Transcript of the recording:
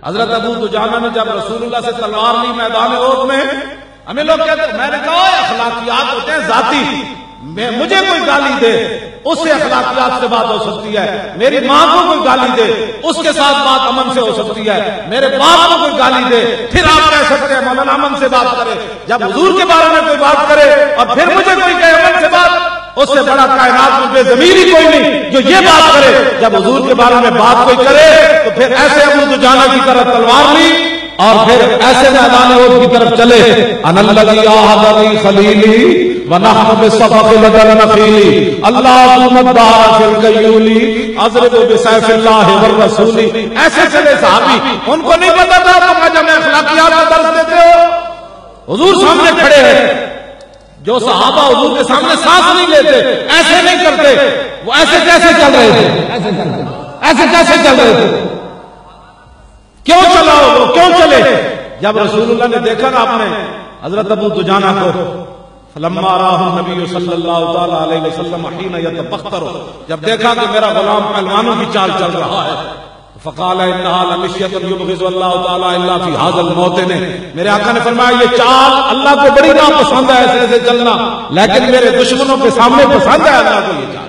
حضرت ابو دجانہ نے جب رسول اللہ سے تلوار لی میدان احد میں، ہمیں لوگ کہتے ہیں، میں نے کہا اخلاقیات ہوتے ہیں ذاتی، مجھے کوئی گالی دے اس سے اخلاقیات سے بات ہو سکتی ہے، میری ماں کو کوئی گالی دے اس کے ساتھ بات امن سے ہو سکتی ہے، میرے باپ کو کوئی گالی دے پھر آپ کہہ سکتے ہیں مولانا امن سے بات کرے، جب حضور کے بارے میں کوئی بات کرے اور پھر مجھے کوئی کہے امن سے بات، اس سے بڑا کائنات میں بے ضمیر ہی کوئی نہیں جو یہ بات کرے۔ جب حضور کے بارے میں بات کوئی کرے تو پھر ایسے ابو دجانہ کی طرف تلوار لی اور پھر ایسے میدان احد کی طرف چلے۔ انا الذی آہدنی خلیلی ونحن بصفق لدى النخیل اللهم الدار فی القیولی اضرب بسیف اللہ والرسول۔ ایسے چلے صحابی، ان کو نہیں پتا تھا تم جب میں اخلاقیات کا درس دیتے ہو، حضور سامنے کھڑے ہیں، جو صحابہ حضور کے سامنے سانس نہیں لیتے، ایسے نہیں کرتے، وہ ایسے کیسے چل رہے تھے؟ ایسے کیسے چل رہے تھے؟ کیوں چلا وہ کیوں چلے؟ جب رسول اللہ نے دیکھا نا آپ نے حضرت ابو دجانہ کو، فلما راہ النبی صلی اللہ تعالی علیہ وسلم حین یتبختر، جب دیکھا کہ میرا غلام پہلوانوں کی چال چل رہا ہے، فقال انہا لمشیۃ یبغض اللہ تعالی الا فی ھذا الموطن، میرے آقا نے فرمایا یہ چال اللہ کو بڑی ناپسند ہے ایسے ایسے چلنا، لیکن میرے دشمنوں کے سامنے پسند ہے اللہ کو یہ چال۔